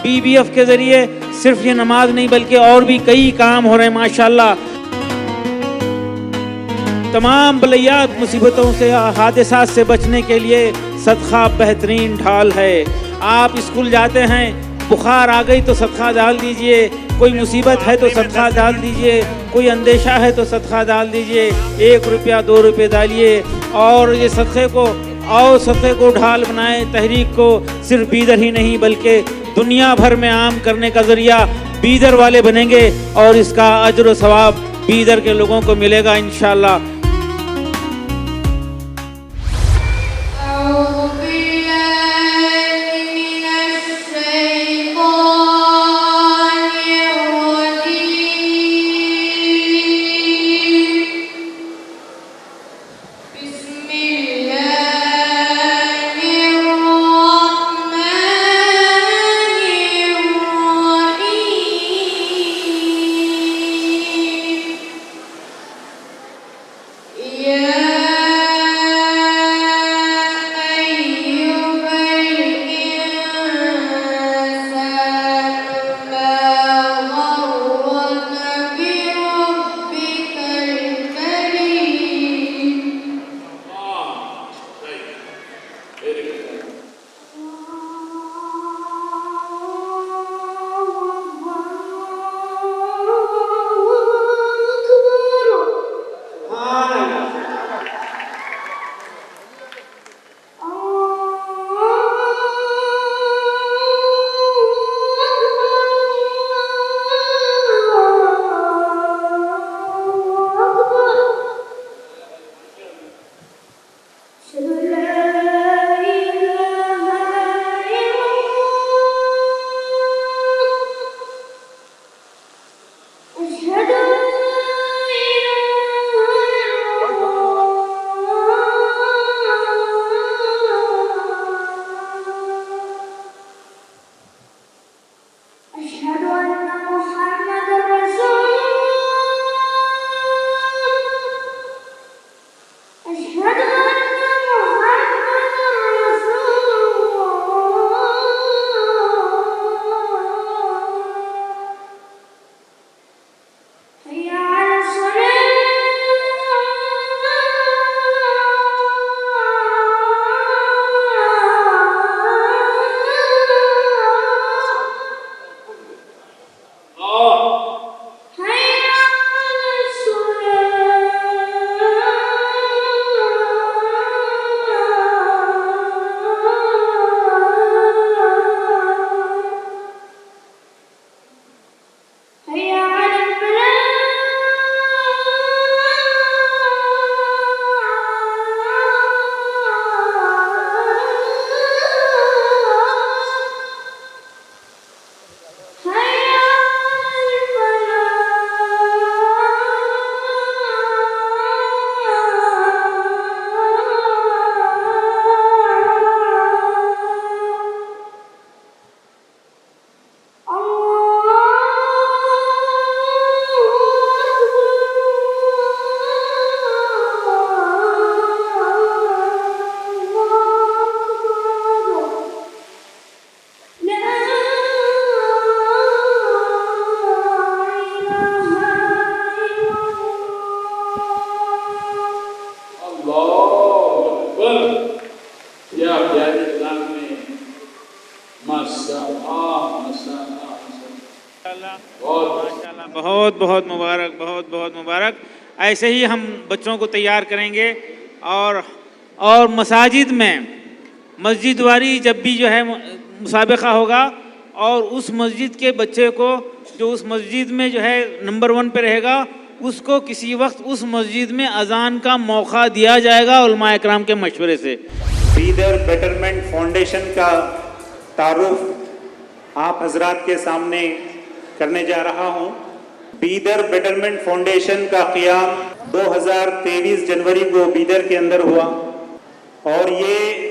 BBF کے ذریعے صرف یہ نماز نہیں بلکہ اور بھی کئی کام ہو رہے ہیں ماشاءاللہ. تمام بلیات مصیبتوں سے حادثات سے بچنے کے لیے صدقہ بہترین ڈھال ہے. آپ اسکول جاتے ہیں، بخار آ گئی تو صدقہ ڈال دیجئے، کوئی مصیبت ہے تو صدقہ ڈال دیجئے، کوئی اندیشہ ہے تو صدقہ ڈال دیجئے. 1 روپیہ 2 روپے ڈالیے اور یہ صدقے کو ڈھال بنائیں. تحریک کو صرف بیدر ہی نہیں بلکہ دنیا بھر میں عام کرنے کا ذریعہ بیدر والے بنیں گے اور اس کا اجر و ثواب بیدر کے لوگوں کو ملے گا انشاءاللہ. بہت بہت مبارک، بہت بہت مبارک. ایسے ہی ہم بچوں کو تیار کریں گے اور مساجد میں مسجد واری جب بھی جو ہے مسابقہ ہوگا اور اس مسجد کے بچے کو جو اس مسجد میں جو ہے نمبر 1 پہ رہے گا اس کو کسی وقت اس مسجد میں اذان کا موقع دیا جائے گا علماء اکرام کے مشورے سے. بیدر بیٹرمنٹ فاؤنڈیشن کا تعارف آپ حضرات کے سامنے کرنے جا رہا ہوں. بیدر بیٹرمنٹ فاؤنڈیشن کا قیام 2023 جنوری کو بیدر کے اندر ہوا اور یہ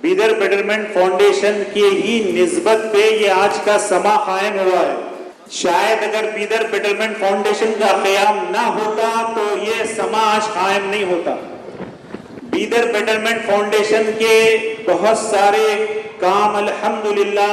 بیدر بیٹرمنٹ فاؤنڈیشن کی ہی نسبت پہ یہ آج کا سما قائم ہوا ہے. شاید اگر بیدر بیٹرمنٹ فاؤنڈیشن کا قیام نہ ہوتا تو یہ سما آج قائم نہیں ہوتا. بیدر بیٹرمنٹ فاؤنڈیشن کے بہت سارے کام الحمدللہ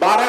12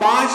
5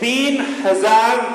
3000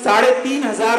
3,500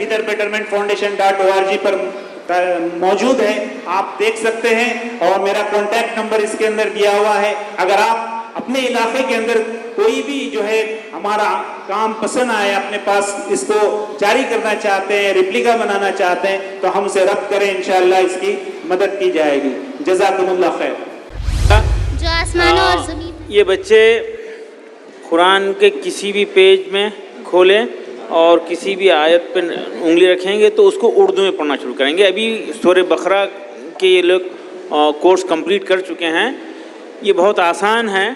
biderbettermentfoundation.org پر موجود ہے, آپ دیکھ سکتے ہیں, اور میرا کانٹیکٹ نمبر اس کے اندر دیا ہوا ہے. اگر آپ اپنے علاقے کے اندر کوئی بھی جو ہے ہمارا کام پسند آئے, اپنے پاس اس کو جاری کرنا چاہتے ہیں, ریپلیکا بنانا چاہتے ہیں, تو ہم سے رابطہ کریں, انشاءاللہ اس کی مدد کی جائے گی. جزاکم اللہ خیر. جو آسمانوں اور زمین یہ بچے قرآن کے کسی بھی پیج میں کھولیں اور کسی بھی آیت پہ انگلی رکھیں گے تو اس کو اردو میں پڑھنا شروع کریں گے. ابھی سورہ بقرہ کے یہ لوگ کورس کمپلیٹ کر چکے ہیں. یہ بہت آسان ہے.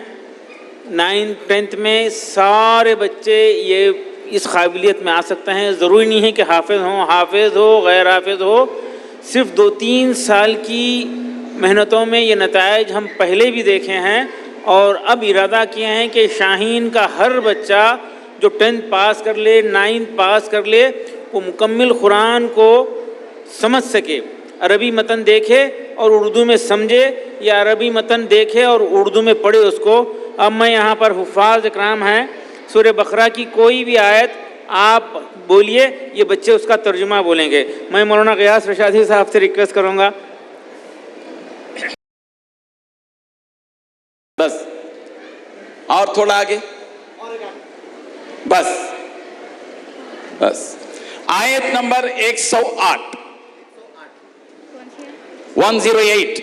9th 10th میں سارے بچے یہ اس قابلیت میں آ سکتے ہیں. ضروری نہیں ہے کہ حافظ ہو غیر حافظ ہو. صرف 2-3 سال کی محنتوں میں یہ نتائج ہم پہلے بھی دیکھے ہیں, اور اب ارادہ کیے ہیں کہ شاہین کا ہر بچہ جو 10th پاس کر لے, 9th پاس کر لے, وہ مکمل قرآن کو سمجھ سکے. عربی متن دیکھے اور اردو میں سمجھے, یا عربی متن دیکھے اور اردو میں پڑھے اس کو. اب میں یہاں پر حفاظ اکرام ہیں, سورہ بقرہ کی کوئی بھی آیت آپ بولیے, یہ بچے اس کا ترجمہ بولیں گے. میں مولانا غیاث رشادی صاحب سے ریکویسٹ کروں گا. بس اور تھوڑا آگے, بس آیت نمبر 108 108.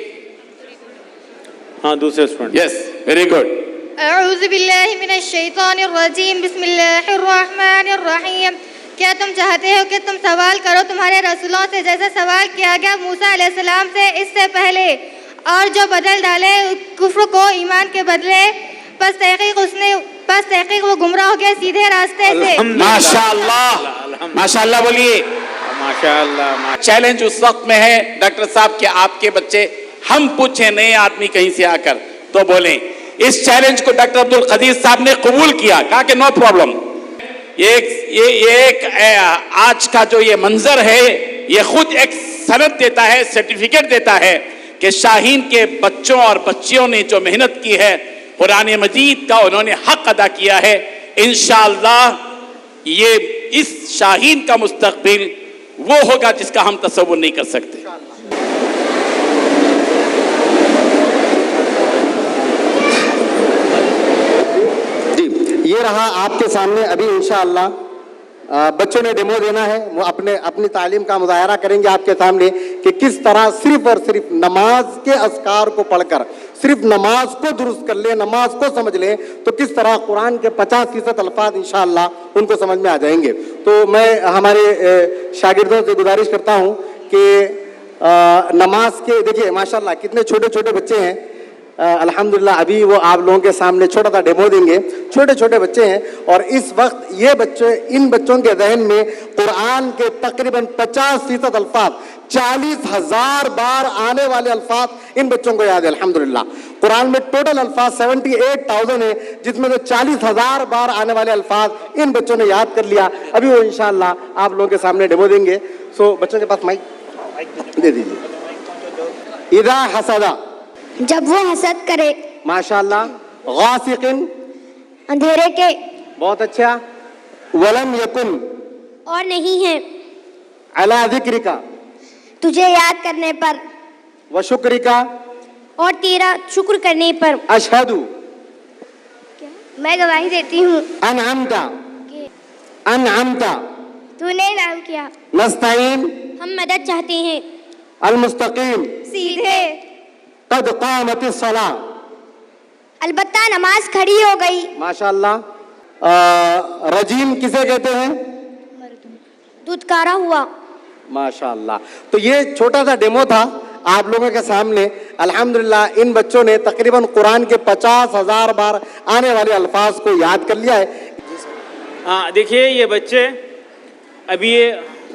ہاں دوسرے اسٹوڈنٹ. یس, ویری گڈ. اعوذ باللہ من الشیطان الرجیم, بسم اللہ الرحمن الرحیم. کیا تم چاہتے ہو کہ تم سوال کرو تمہارے رسولوں سے جیسا سوال کیا گیا موسیٰ علیہ السلام سے اس سے پہلے, اور جو بدل ڈالے کفر کو ایمان کے بدلے, پس تحقیق وہ گمراہ ہو گئے سیدھے راستے سے. ماشاءاللہ, ماشاءاللہ بولیے. ماشاءاللہ. چیلنج اس وقت میں ہے ڈاکٹر صاحب کہ آپ کے بچے, ہم پوچھیں نئے آدمی کہیں سے آ کر تو بولیں. اس چیلنج کو ڈاکٹر عبدالقدیر صاحب نے قبول کیا, کہا کہ نو پرابلم. یہ آج کا جو یہ منظر ہے یہ خود ایک سند دیتا ہے, سرٹیفکیٹ دیتا ہے کہ شاہین کے بچوں اور بچیوں نے جو محنت کی ہے قرآن مجید کا انہوں نے حق ادا کیا ہے. انشاءاللہ یہ اس شاہین کا مستقبل وہ ہوگا جس کا ہم تصور نہیں کر سکتے. جی, یہ رہا آپ کے سامنے. ابھی انشاءاللہ بچوں نے ڈیمو دینا ہے, وہ اپنی تعلیم کا مظاہرہ کریں گے آپ کے سامنے کہ کس طرح صرف اور صرف نماز کے اذکار کو پڑھ کر, صرف نماز کو درست کر لیں, نماز کو سمجھ لیں, تو کس طرح قرآن کے 50% الفاظ انشاءاللہ ان کو سمجھ میں آ جائیں گے. تو میں ہمارے شاگردوں سے گزارش کرتا ہوں کہ نماز کے, دیکھیے ماشاءاللہ کتنے چھوٹے چھوٹے بچے ہیں. الحمدللہ ابھی وہ آپ لوگوں کے سامنے چھوٹا سا ڈیمو دیں گے. چھوٹے چھوٹے بچے ہیں, اور اس وقت یہ بچے, ان بچوں کے ذہن میں قرآن کے تقریباً 50% الفاظ, 40,000 بار آنے والے الفاظ ان بچوں کو یاد ہے. الحمدللہ قرآن میں ٹوٹل الفاظ 78,000 ہیں, جس میں سے 40,000 بار آنے والے الفاظ ان بچوں نے یاد کر لیا. ابھی وہ انشاءاللہ آپ لوگوں کے سامنے ڈیمو دیں گے. سو بچوں کے پاس مائک دے دیجیے. اذا حسدا, جب وہ حسد کرے. ماشاءاللہ. غاسقن, اندھیرے کے. بہت اچھا. ولم یکن, اور نہیں ہے. علی ذکرک, تجھے یاد کرنے پر. وشکرک, اور تیرا شکر کرنے پر. اشہد, میں گواہی دیتی ہوں. انعمت, تو نے انعام کیا. نستعین, ہم مدد چاہتے ہیں. المستقیم, سیدھے. قد قامت الصلاۃ, البتہ نماز کھڑی ہو گئی. ماشاءاللہ. رجیم کسے کہتے ہیں؟ دودکارا ہوا. ماشاءاللہ. تو یہ چھوٹا سا ڈیمو تھا آپ لوگوں کے سامنے. الحمدللہ ان بچوں نے تقریباً قرآن کے 50,000 بار آنے والے الفاظ کو یاد کر لیا ہے. ہاں دیکھیے, یہ بچے ابھی یہ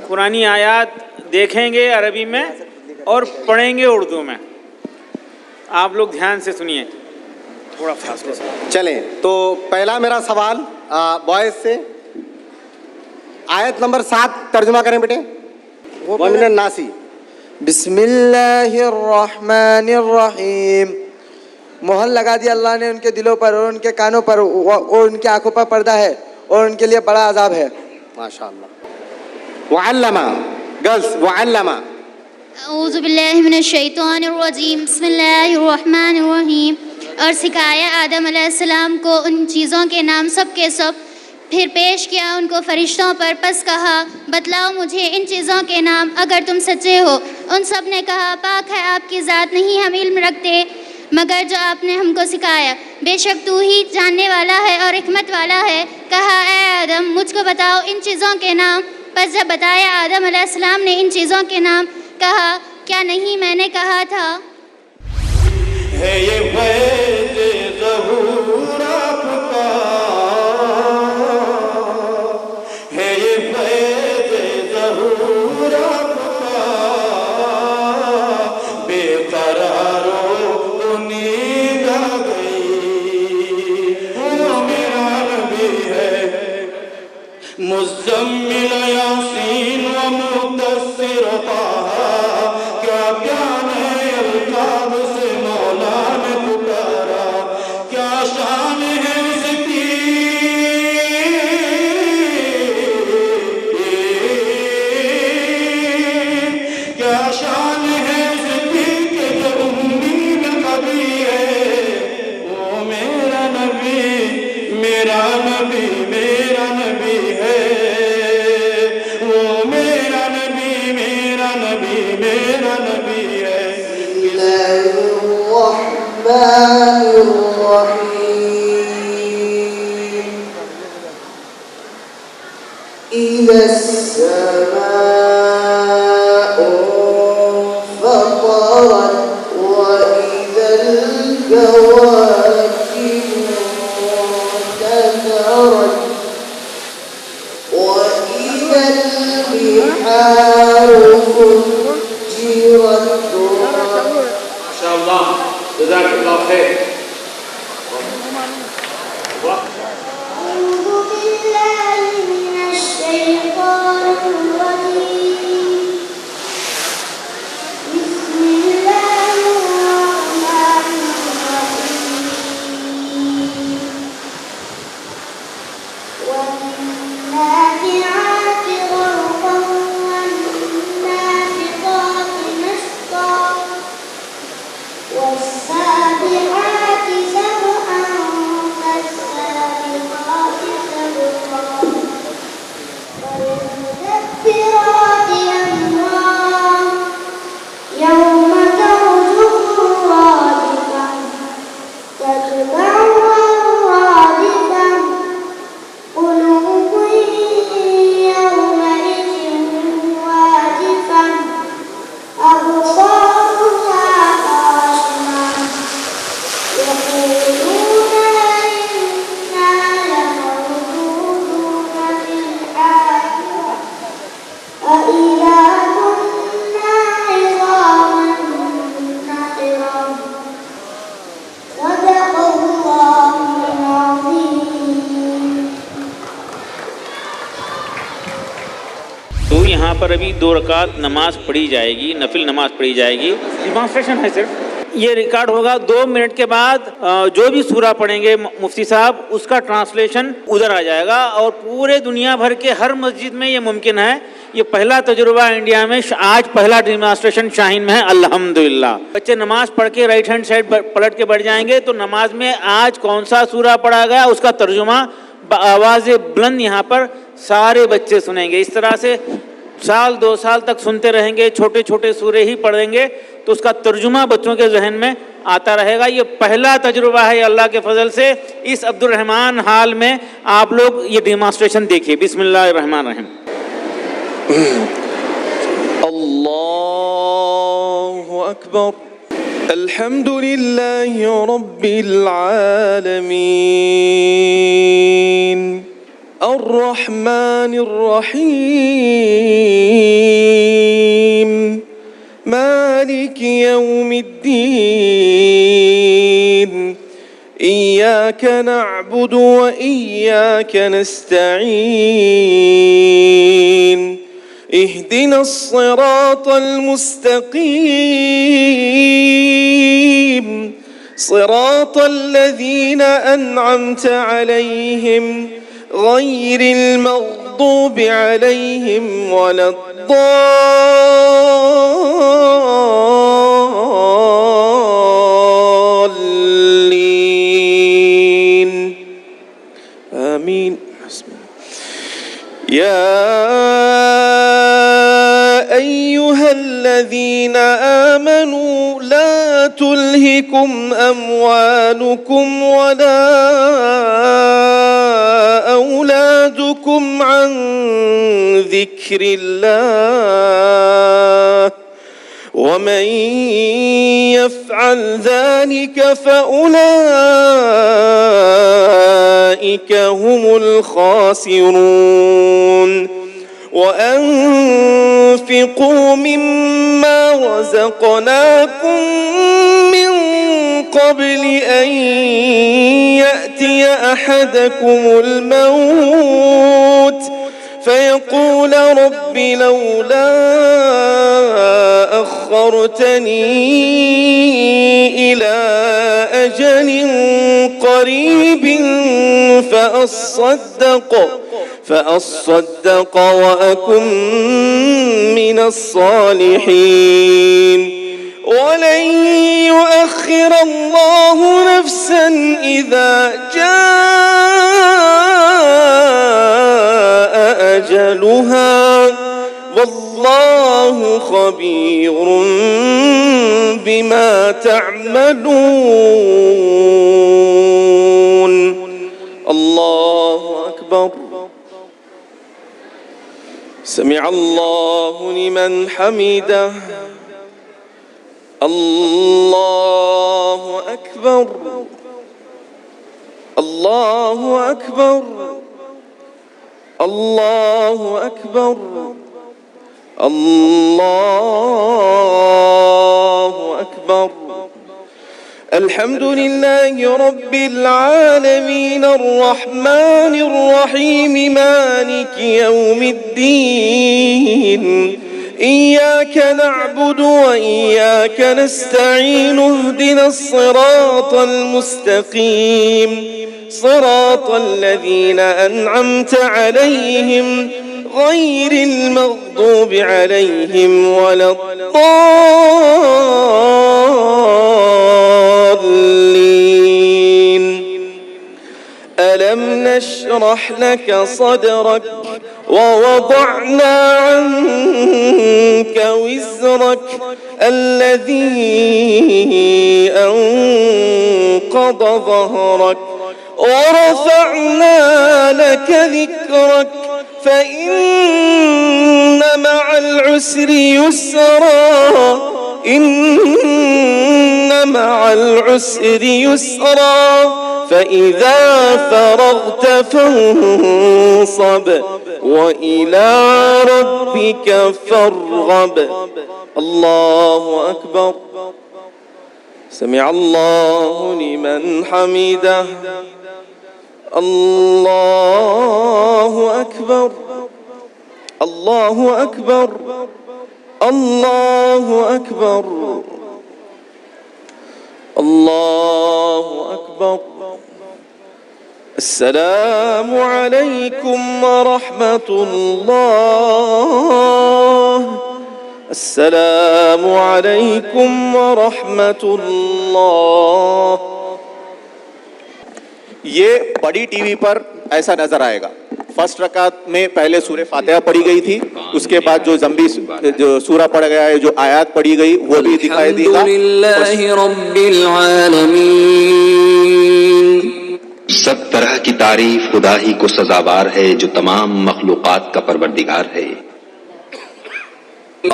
قرآنی آیات دیکھیں گے عربی میں اور پڑھیں گے اردو میں. آپ لوگ دھیان سے سنیے, تھوڑا فاصلے سے. چلیں, تو پہلا میرا سوال بوائز سے, آیت نمبر 7 ترجمہ کریں بیٹے. ومن الناس, بسم اللہ الرحمن الرحیم. مہر لگا دی اللہ نے ان کے دلوں پر اور ان کے کانوں پر, اور ان کی آنکھوں پر پردہ ہے, اور ان کے لیے بڑا عذاب ہے. ماشاءاللہ. وعلم girls وعلم اعوذ باللہ من الشیطان الرجیم بسم اللہ الرحمن الرحیم. اور سکھایا آدم علیہ السلام کو ان چیزوں کے نام سب کے سب، پھر پیش کیا ان کو فرشتوں پر، پس کہا بتلاؤ مجھے ان چیزوں کے نام اگر تم سچے ہو. ان سب نے کہا پاک ہے آپ کی ذات، نہیں ہم علم رکھتے مگر جو آپ نے ہم کو سکھایا، بے شک تو ہی جاننے والا ہے اور حکمت والا ہے. کہا اے آدم مجھ کو بتاؤ ان چیزوں کے نام. پس جب بتایا آدم علیہ السلام نے ان چیزوں کے نام، کہا کیا نہیں میں نے کہا تھا. ہے یہ فیض ظہور آپ کا، ہے یہ فیض ظہور آپ کا، بے قراروں تو نیند آ گئی. وہ میرا نبی ہے مزمل یاسین و مدثر طٰہٰ، کیا پیان ہے القاب سے مولا نے پکارا، کیا شان ہے اس کی، کیا شان ہے اس کی کہ جو امی میں کبھی ہے. وہ میرا نبی میرا نبی میرا نبی ہے، وہ میرا نبی میرا نبی میرا نبی ہے. الرحمن الرحیم. إذا السماء انفطرت وإذا الكواكب انتثرت وإذا البحار فجرت. ماشاءاللہ جزاک اللہ خیر. اعوذ باللہ من الشیطان الرجیم. بسم اللہ الرحمن الرحیم. والنازعات غرقا والناشطات نشطا والسابحات سبحا فالسابقات سبقا والمدبرات أمرا يوم ترجف الرادفة تتبعها الرادفة قلوب يومئذ واجفة أبصارها خاشعة يقولون إنا لمردودون في الحافرة أإذا كنا عظاما نخرة. صدق الله العظيم. تو یہاں پر ابھی 2 رکعت نماز پڑھی جائے گی، نفل نماز پڑھی جائے گی. ڈیمانسٹریشن ہے صرف. یہ ریکارڈ ہوگا 2 منٹ کے بعد. جو بھی سورہ پڑھیں گے مفتی صاحب اس کا ٹرانسلیشن ادھر آ جائے گا، اور پورے دنیا بھر کے ہر مسجد میں یہ ممکن ہے. یہ پہلا تجربہ انڈیا میں، آج پہلا ڈیمانسٹریشن شاہین میں ہے الحمدللہ. بچے نماز پڑھ کے رائٹ ہینڈ سائڈ پلٹ کے بیٹھ جائیں گے تو نماز میں آج کون سا سورہ پڑھا گیا اس کا ترجمہ بآواز بلند یہاں پر سارے بچے سنیں گے. اس طرح سے 1-2 سال تک سنتے رہیں گے، چھوٹے چھوٹے سورے ہی پڑھیں گے تو اس کا ترجمہ بچوں کے ذہن میں آتا رہے گا. یہ پہلا تجربہ ہے اللہ کے فضل سے. اس عبد الرحمن حال میں آپ لوگ یہ ڈیمانسٹریشن دیکھیے. بسم اللہ الرحمن الرحیم. اللہ اکبر. الحمد للہ رب العالمین الرحمن الرحیم مالک یوم الدین إياك نعبد وإياك نستعين اهدنا الصراط المستقيم صراط الذين أنعمت عليهم غير المغضوب المغضوب عليهم ولا الضالين آمين. يا أيها الذين آمنوا لا تلهكم أموالكم ولا أولادكم عن ذكر الله ومن يفعل ذلك فأولئك هم الخاسرون. وأنفقوا مما رزقناكم من قبل أن يأتي أحدكم الموت فيقول رب لولا أخرتني إلى أجل قريب فأصدق وأكن من الصالحين. ولن يؤخر الله نفسا إذا جاء أجلها والله خبير بما تعملون. الله أكبر. سمع الله لمن حمده. الله أكبر. الله أكبر. الله أكبر. الله أكبر. الحمد لله رب العالمين الرحمن الرحيم مالك يوم الدين. إياك نعبد وإياك نستعين اهدنا الصراط المستقيم صراط الذين أنعمت عليهم غير المغضوب عليهم ولا الضالين. ألم نشرح لك صدرك ووضعنا عنك وزرك الذي أنقض ظهرك ورفعنا لك ذكرك فإن مع العسر يسرا إن مع العسر يسرا فإذا فرغت فانصب وإلى ربك فارغب. الله أكبر. سمع الله لمن حمده. الله أكبر. الله أكبر. الله أكبر. الله أكبر. السلام عليكم ورحمة الله. السلام عليكم ورحمة الله. یہ بڑی ٹی وی پر ایسا نظر آئے گا. فرسٹ رکعت میں پہلے سورہ فاتحہ پڑھی گئی تھی, اس کے بعد جو زمبی جو سورہ پڑھ گیا ہے, جو آیات پڑھی گئی وہ بھی دکھائی دے گا. الحمدللہ رب العالمین. سب طرح کی تعریف خدا ہی کو سزاوار ہے جو تمام مخلوقات کا پروردگار ہے.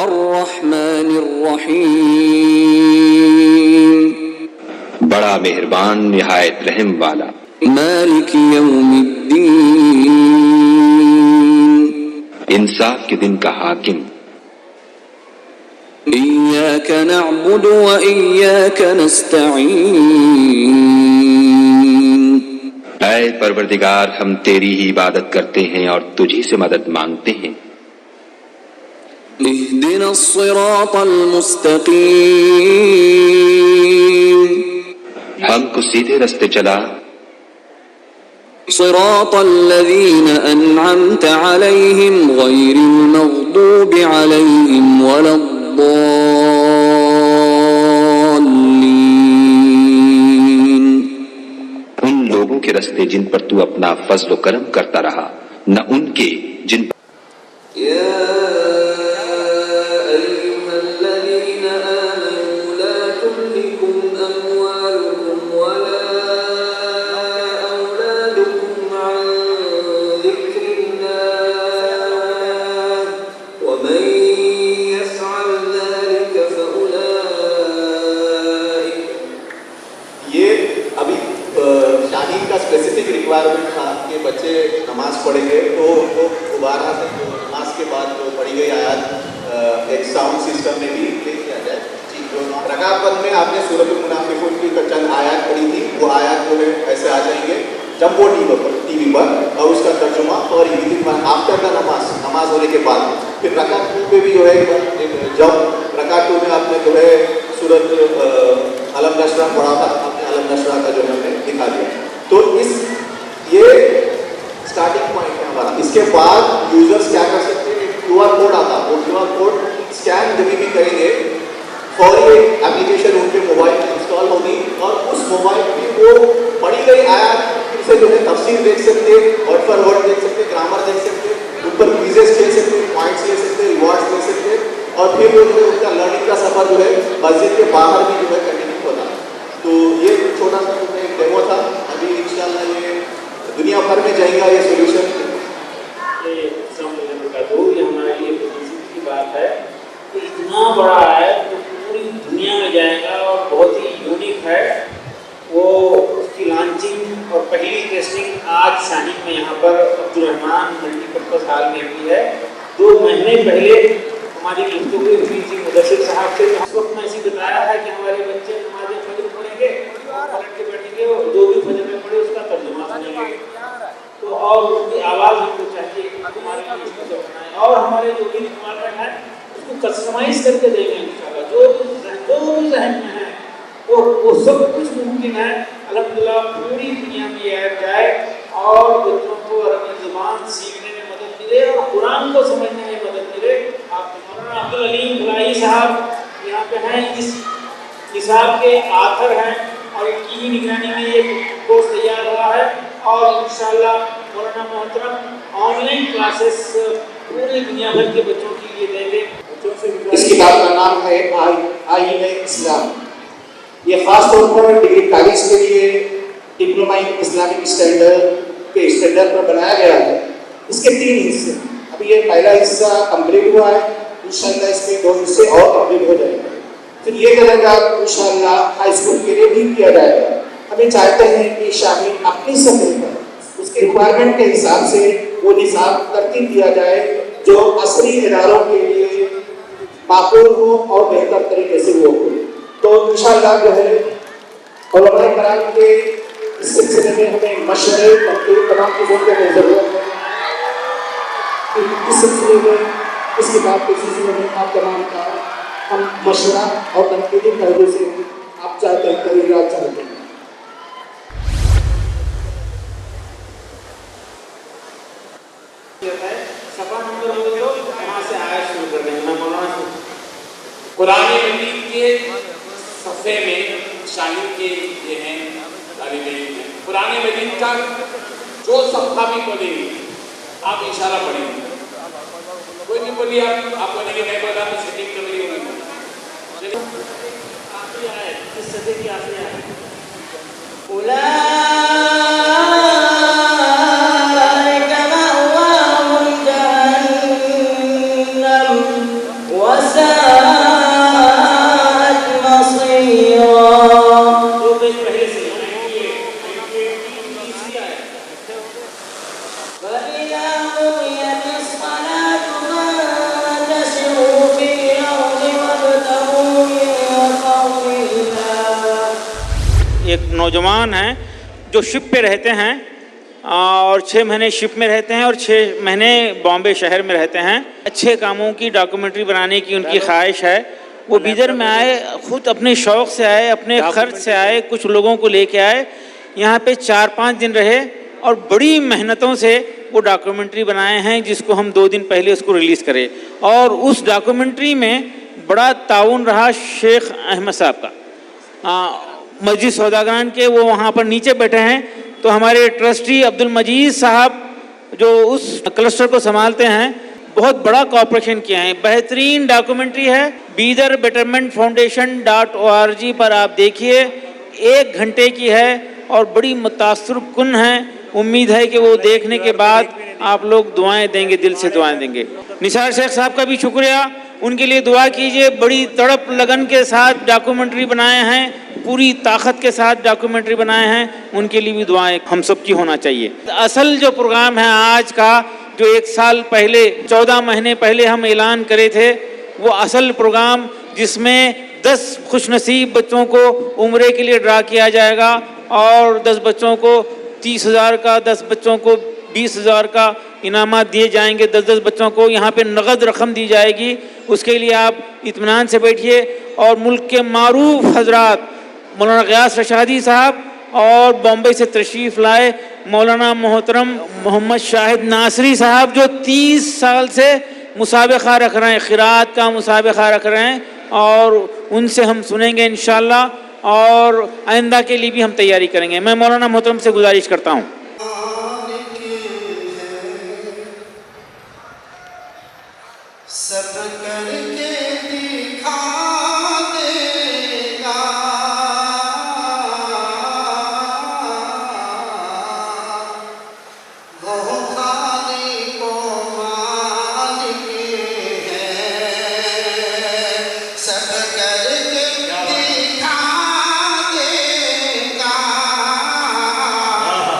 الرحمن الرحیم. بڑا مہربان نہایت رحم والا. مالک یوم الدین. انصاف کے دن کا حاکم. ایاک نعبد و ایاک نستعین. اے پروردگار ہم تیری ہی عبادت کرتے ہیں اور تجھی سے مدد مانگتے ہیں. اہدنا الصراط المستقیم. ہم کو سیدھے رستے چلا. صراط الذين أنعمت عليهم غير المغضوب عليهم ولا الضالين. ان لوگوں کے رستے جن پر تو اپنا فضل و کرم کرتا رہا، نہ ان کے جن پر اسپیسیفک ریکوائرمنٹ تھا کہ بچے نماز پڑھیں گے تو دوبارہ سے نماز کے بعد جو پڑھی گئی آیات ایک ساؤنڈ سسٹم میں بھی پلے کیا جائے. رکعت بند میں آپ نے سورۃ المنافقون کی چند آیات پڑھی تھی، وہ آیات جو ہے ایسے آ جائیں گے جمبو ٹی وی پر اور اس کا ترجمہ اور آفٹر دا نماز ہونے کے بعد پھر رکعت 2 پہ بھی جو ہے جب رکعت 2 میں آپ نے جو ہے سورۃ علم نشرح پڑھا تھا، آپ نے علم نشرح کا جو ہم نے دکھا دیا. تو یہ اسٹارٹنگ پوائنٹ ہے ہمارا. اس کے بعد یوزرس کیا کر سکتے ہیں، کیو آر کوڈ آتا، وہ کیو آر کوڈ اسکین جب بھی کریں گے فوری ایپلیکیشن ان کے موبائل میں انسٹال ہوگی اور اس موبائل میں وہ پڑھی گئی آیات سے جو ہے تفسیر دیکھ سکتے، ورڈ فار ورڈ دیکھ سکتے، گرامر دیکھ سکتے، ان پر کوئزز کھیل سکتے، پوائنٹس لے سکتے، ریوارڈس لے سکتے اور پھر وہ جو ہے ان کا لرننگ کا سفر جو ہے مسجد کے باہر بھی جو ہے کنٹینیو ہوتا. تو یہ چھوٹا سا ایک ڈیمو تھا. ابھی انشاءاللہ یہ دنیا بھر میں جائے گا یہ سولوشن. یہ ہمارے لیے خوشی کی بات ہے کہ اتنا بڑا ہے تو پوری دنیا میں جائے گا اور بہت ہی یونیک ہے. وہ اس کی لانچنگ اور پہلی ٹیسٹنگ آج شاہین میں یہاں پر عبدالرحمان ملٹی پرپز ہال میں ہوئی ہے. 2 مہینے پہلے ہماری گفتگو ہوئی تھی مدثر صاحب سے. اس وقت میں ایسی بتایا ہے کہ ہمارے بچے نماز فجر پڑھیں گے، پلٹ کے بیٹھیں گے اور جو بھی فجر میں پڑھے اس کا ترجمہ سنیں گے. تو اور ان کی آواز ہم کو چاہیے کہ ہمارے لیے اس کو بنائیں اور ہمارے جو بھی ریکوائرمنٹ ہے اس کو کسٹمائز کر کے دیں گے انشاءاللہ. جو بھی ذہن میں ہے وہ سب کچھ ممکن ہے. الحمدللہ پوری دنیا میں یہ ایپ جائے اور بچوں کو عربی زبان سیکھنے میں مدد ملے اور قرآن کو سمجھنے میں مدد ملے. آپ مولانا عبدالعلیم بھلائی صاحب یہاں پہ ہیں، اس نصاب کے آخر ہیں اور ان کی نگرانی میں یہ کورس تیار ہوا ہے اور انشاءاللہ مولانا محترم آن لائن کلاسز پوری دنیا بھر کے بچوں کے لیے دیں گے. اس کتاب کا نام ہے آئین اسلام. یہ خاص طور پر ڈگری کالج کے لیے ڈپلومہ ان اسلامک اسٹینڈرڈ کے اسٹینڈرڈ پر بنایا گیا ہے. اس کے 3 حصے. ابھی یہ پہلا حصہ کمپلیٹ ہوا ہے، انشاءاللہ اس کے 2 حصے اور کمپلیٹ ہو جائیں گے. پھر یہ درجہ انشاءاللہ ہائی اسکول کے لیے بھی کیا جائے گا. ہمیں چاہتے ہیں کہ شاہین اپنی سطح پر اس کے ریکوائرمنٹ کے حساب سے وہ نصاب ترتیب دیا جائے جو عصری اداروں کے لیے معقول ہو اور بہتر طریقے سے وہ ہو. تو انشاءاللہ جو ہے علماء کرام کے اس سلسلے میں ہمیں مشورے تمام چیزوں کی ضرورت ہے. اس سلسلے میں اس کتاب کے سلسلے میں آپ تمام کا ہم مشورہ اور تنقیدی پہلو سے آپ چاہتے ہیں تغیرات چاہتے ہیں. قرآن مجید کے صفحے میں شاہین کے یہ ہیں طالب علم ہیں. قرآن مجید کا جو صفحہ بھی پڑھیں گے آپ اشارہ پڑھیں گے. کوئی نہیں بولیے آپ پڑھیں گے، میں بولا تو سیٹنگ کر رہی ہوگی. آخری آیت اس صدی کی آخری آیت ایک نوجوان ہیں جو شپ پہ رہتے ہیں اور 6 مہینے شپ میں رہتے ہیں اور 6 مہینے بامبے شہر میں رہتے ہیں. اچھے کاموں کی ڈاکومنٹری بنانے کی ان کی خواہش ہے. وہ بیدر میں آئے، خود اپنے شوق سے آئے، اپنے خرچ سے آئے، کچھ لوگوں کو لے کے آئے. یہاں پہ 4-5 دن رہے اور بڑی محنتوں سے وہ ڈاکومنٹری بنائے ہیں جس کو ہم 2 دن پہلے اس کو ریلیز کرے. اور اس ڈاکومنٹری میں بڑا تعاون رہا شیخ احمد صاحب کا، مسجد سوداگران کے، وہ وہاں پر نیچے بیٹھے ہیں. تو ہمارے ٹرسٹی عبد المجید صاحب جو اس کلسٹر کو سنبھالتے ہیں، بہت بڑا کوآپریشن کیا ہے. بہترین ڈاکومنٹری ہے. بیدر بیٹرمنٹ فاؤنڈیشن.org پر آپ دیکھیے، 1 گھنٹے کی ہے اور بڑی متاثر کن ہے. امید ہے کہ وہ دیکھنے کے بعد آپ لوگ دعائیں دیں گے، دل سے دعائیں دیں گے. نثار شیخ صاحب کا بھی شکریہ، ان کے لیے دعا کیجئے. بڑی تڑپ لگن کے ساتھ ڈاکومنٹری بنائے ہیں، پوری طاقت کے ساتھ ڈاکومنٹری بنائے ہیں. ان کے لیے بھی دعائیں ہم سب کی ہونا چاہیے. اصل جو پروگرام ہے آج کا، جو 1 سال پہلے 14 مہینے پہلے ہم اعلان کرے تھے، وہ اصل پروگرام جس میں 10 خوش نصیب بچوں کو عمرے کے لیے ڈرا کیا جائے گا اور 10 بچوں کو 30,000 کا، 10 بچوں کو 20,000 کا انعامات دیے جائیں گے. 10 بچوں کو یہاں پہ نقد رقم دی جائے گی. اس کے لیے آپ اطمینان سے بیٹھیے. اور ملک کے معروف حضرات مولانا غیاث رشادی صاحب اور بامبے سے تشریف لائے مولانا محترم محمد شاہد ناصری صاحب، جو 30 سال سے مسابقہ رکھ رہے ہیں، قرات کا مسابقہ رکھ رہے ہیں، اور ان سے ہم سنیں گے انشاءاللہ. اور آئندہ کے لیے بھی ہم تیاری کریں گے. میں مولانا محترم سے گزارش کرتا ہوں. سب کر کے دکھا دے گا، وہ خالق و مالک ہے. سب کر کے دکھا دے گا،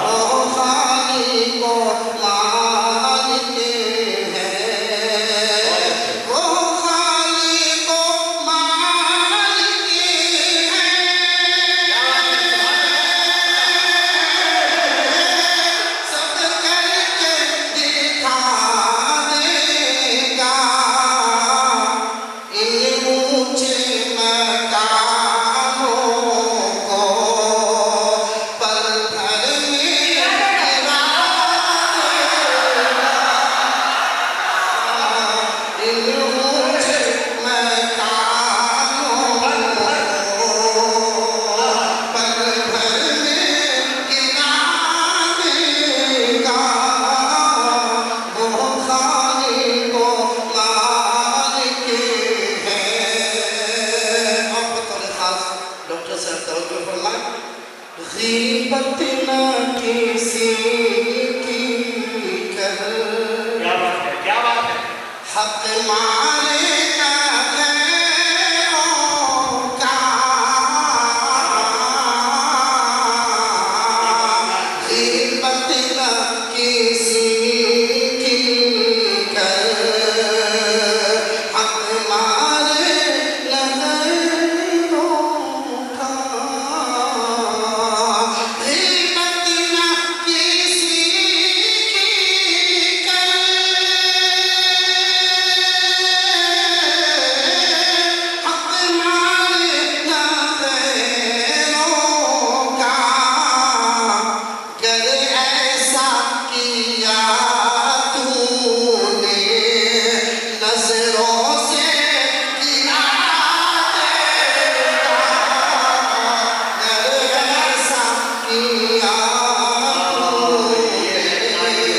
وہ خالق و مالک ہے. غیبت نہ کسی کی کر، حق مانے نہ غیروں کا. غیبت نہ کسی کی کر، حق مانے نہ غیروں کا. غیبت نہ کسی کی کر، حق مانے نہ غیروں کا. گر ایسا کیا تو نے نظروں سے گرا دے گا. گر ایسا کیا تو نے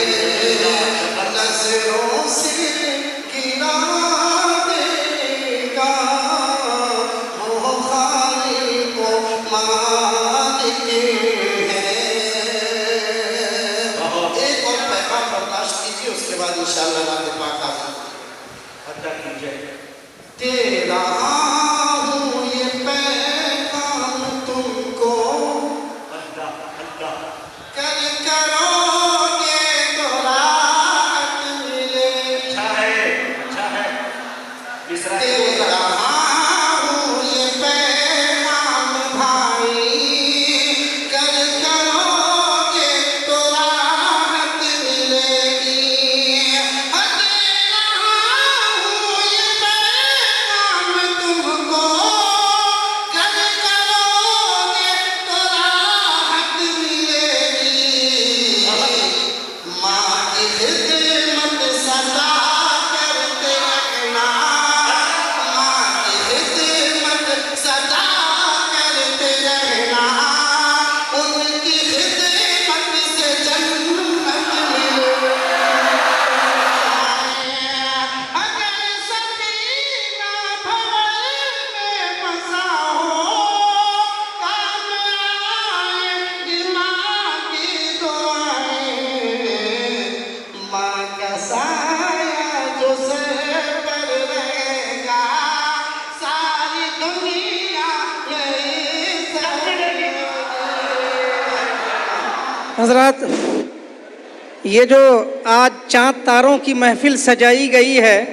نظروں سے گرا دے گا. وہ خالق و مالک ہے. ایک اور پیغام برداشت کیجیے، اس کے بعد انشاءاللہ نعت پاک ادا کیجیے. تیرا ہوں یہ پیغام تم کو، کر کرو گے تو رات ملے. تیرا ہوں یہ پیغام بھائی، کر کرو گے تو راحت ملے گی. تیرا ہوں یہ پیغام تم حضرات، یہ جو آج چاند تاروں کی محفل سجائی گئی ہے،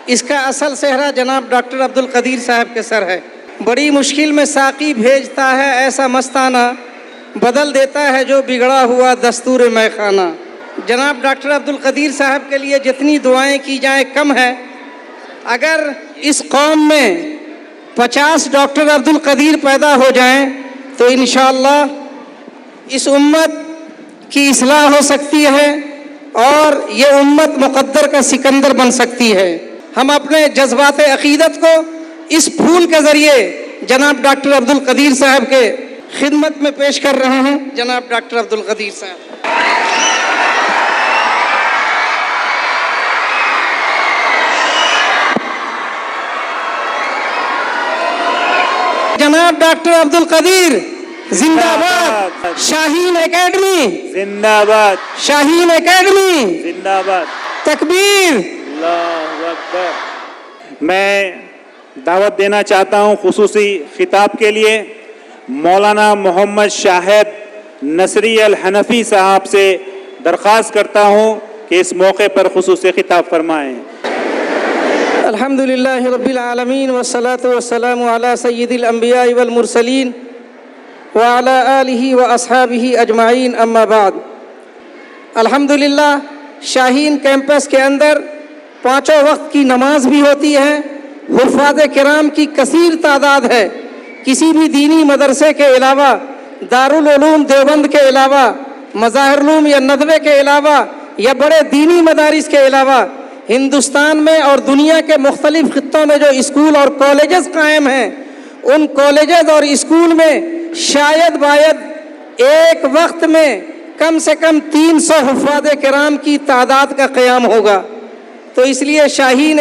اس کا اصل صحرا جناب ڈاکٹر عبد القدیر صاحب کے سر ہے۔ بڑی مشکل میں ساقی بھیجتا ہے ایسا مستانہ، بدل دیتا ہے جو بگڑا ہوا دستور مے خانہ۔ جناب ڈاکٹر عبد القدیر صاحب کے لیے جتنی دعائیں کی جائیں کم ہے۔ اگر اس قوم میں 50 ڈاکٹر عبد القدیر پیدا ہو جائیں تو انشاءاللہ اس امت کی اصلاح ہو سکتی ہے اور یہ امت مقدر کا سکندر بن سکتی ہے۔ ہم اپنے جذبات عقیدت کو اس پھول کے ذریعے جناب ڈاکٹر عبد القدیر صاحب کے خدمت میں پیش کر رہے ہیں۔ جناب ڈاکٹر عبد القدیر صاحب۔ جناب ڈاکٹر عبد القدیر زندہ باد، شاہین اکیڈمی زندہ باد، شاہین اکیڈمی زندہ باد، تکبیر۔ اللہ اکبر۔ میں دعوت دینا چاہتا ہوں خصوصی خطاب کے لیے مولانا محمد شاہد نصری الحنفی صاحب سے درخواست کرتا ہوں کہ اس موقع پر خصوصی خطاب فرمائیں۔ الحمدللہ رب العالمین والصلاة والسلام علی سید الانبیاء والمرسلین وعلی آلہ واصحابہ اجمعین، اما بعد۔ الحمدللہ شاہین کیمپس کے اندر 5 وقت کی نماز بھی ہوتی ہے، حفاظ کرام کی کثیر تعداد ہے۔ کسی بھی دینی مدرسے کے علاوہ، دارالعلوم دیوبند کے علاوہ، مظاہر علوم یا ندوے کے علاوہ یا بڑے دینی مدارس کے علاوہ ہندوستان میں اور دنیا کے مختلف خطوں میں جو اسکول اور کالجز قائم ہیں، ان کالجز اور اسکول میں شاید باید ایک وقت میں کم سے کم 300 حفاظ کرام کی تعداد کا قیام ہوگا۔ تو اس لیے شاہین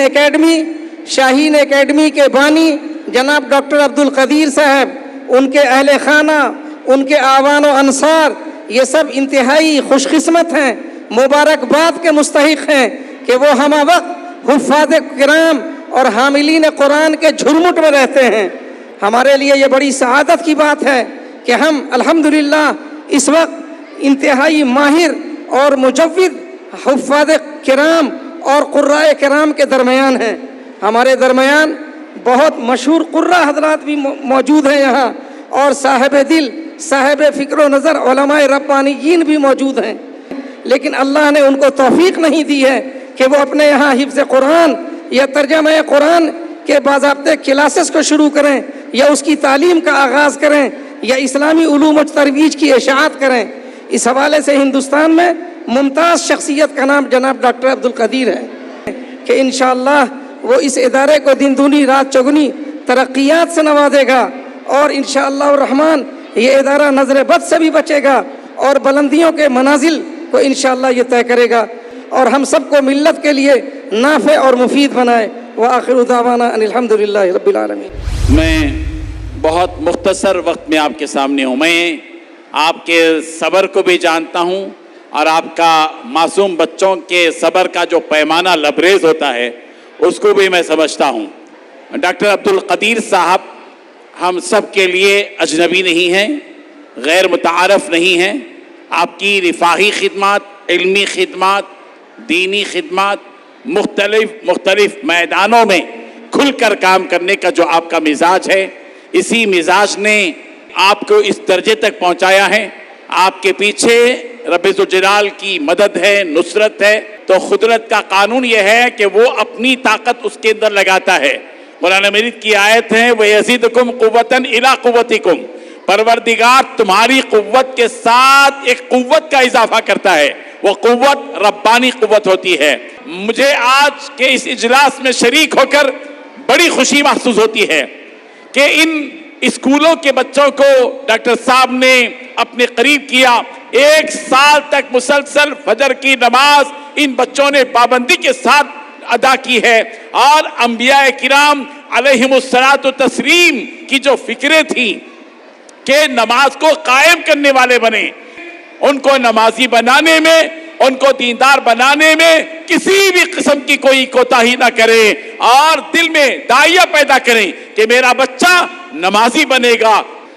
اکیڈمی کے بانی جناب ڈاکٹر عبد القدیر صاحب، ان کے اہل خانہ، ان کے اعوان و انصار، یہ سب انتہائی خوش قسمت ہیں، مبارکباد کے مستحق ہیں کہ وہ ہمہ وقت حفاظ کرام اور حاملین قرآن کے جھرمٹ میں رہتے ہیں۔ ہمارے لیے یہ بڑی سعادت کی بات ہے کہ ہم الحمدللہ اس وقت انتہائی ماہر اور مجود حفاظ کرام اور قرائے کرام کے درمیان ہیں۔ ہمارے درمیان بہت مشہور قرہ حضرات بھی موجود ہیں یہاں، اور صاحب دل، صاحب فکر و نظر علماء ربانیین بھی موجود ہیں، لیکن اللہ نے ان کو توفیق نہیں دی ہے کہ وہ اپنے یہاں حفظ قرآن یا ترجمہ قرآن کے باضابطے کلاسز کو شروع کریں یا اس کی تعلیم کا آغاز کریں یا اسلامی علوم و ترویج کی اشاعت کریں۔ اس حوالے سے ہندوستان میں ممتاز شخصیت کا نام جناب ڈاکٹر عبد القدیر ہے کہ انشاءاللہ وہ اس ادارے کو دن دونی رات چگنی ترقیات سے نوازے گا، اور انشاءاللہ الرحمن یہ ادارہ نظر بد سے بھی بچے گا اور بلندیوں کے منازل کو انشاءاللہ یہ طے کرے گا، اور ہم سب کو ملت کے لیے نافع اور مفید بنائے۔ وآخر دعوانا ان الحمدللہ رب العالمین۔ میں بہت مختصر وقت میں آپ کے سامنے ہوں۔ میں آپ کے صبر کو بھی جانتا ہوں اور آپ کا معصوم بچوں کے صبر کا جو پیمانہ لبریز ہوتا ہے اس کو بھی میں سمجھتا ہوں۔ ڈاکٹر عبد القدیر صاحب ہم سب کے لیے اجنبی نہیں ہیں، غیر متعارف نہیں ہیں۔ آپ کی رفاہی خدمات، علمی خدمات، دینی خدمات، مختلف میدانوں میں کھل کر کام کرنے کا جو آپ کا مزاج ہے، اسی مزاج نے آپ کو اس درجے تک پہنچایا ہے۔ آپ کے پیچھے رب ذوالجلال کی مدد ہے، نصرت ہے، تو قدرت کا قانون یہ ہے کہ وہ اپنی طاقت اس کے اندر لگاتا ہے۔ قرآن مجید کی آیت ہے وَيَزِدْكُمْ قُوَّةً إِلَىٰ قُوَّتِكُمْ، پروردگار تمہاری قوت کے ساتھ ایک قوت کا اضافہ کرتا ہے، وہ قوت ربانی قوت ہوتی ہے۔ مجھے آج کے اس اجلاس میں شریک ہو کر بڑی خوشی محسوس ہوتی ہے کہ ان اسکولوں کے بچوں کو ڈاکٹر صاحب نے اپنے قریب کیا۔ 1 سال تک مسلسل فجر کی نماز ان بچوں نے پابندی کے ساتھ ادا کی ہے، اور انبیاء کرام علیہم الصلاۃ والتسلیم کی جو فکریں تھیں کہ نماز کو قائم کرنے والے بنے، ان کو نمازی بنانے میں، ان کو دیندار بنانے میں کسی بھی قسم کی کوئی کوتاہی نہ کریں، اور دل میں داعیہ پیدا کریں کہ میرا بچہ نمازی بنے گا۔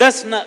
10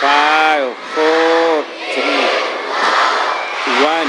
5 4 3 1।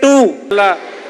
2।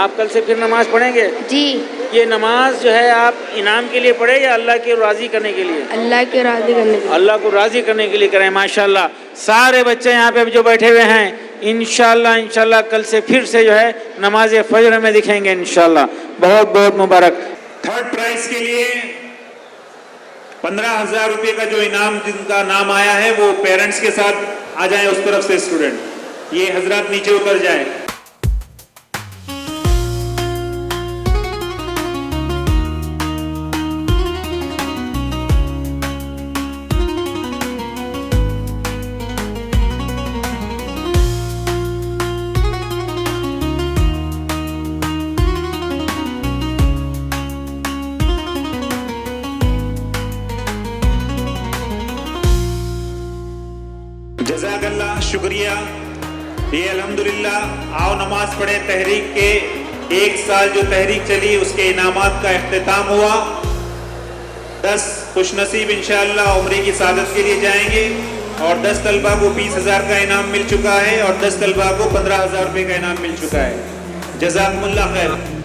آپ کل سے پھر نماز پڑھیں گے؟ جی. یہ نماز جو ہے آپ انعام کے لیے پڑھیں یا اللہ کے راضی کرنے کے لیے؟ اللہ کے راضی کرنے کے لیے. اللہ کو راضی کرنے کے لیے کریں. ماشاءاللہ سارے بچے یہاں پہ جو بیٹھے ہوئے ہیں انشاءاللہ کل سے پھر سے جو ہے نماز فجر میں دکھیں گے انشاءاللہ. بہت بہت مبارک. تھرڈ پرائز کے لیے 15,000 روپے کا جو انعام جن کا نام آیا ہے وہ پیرنٹس کے ساتھ آ جائیں اس طرف سے اسٹوڈنٹ. یہ حضرات نیچے اتر جائیں. جزاک اللہ. شکریہ. یہ الحمدللہ آؤ نماز پڑھیں تحریک کے 1 سال جو تحریک چلی اس کے انعامات کا اختتام ہوا. 10 خوش نصیب انشاءاللہ عمرے کی سعادت کے لیے جائیں گے اور 10 طلبہ کو 20,000 کا انعام مل چکا ہے اور 10 طلبہ کو 15,000 روپے کا انعام مل چکا ہے. جزاکم اللہ خیر.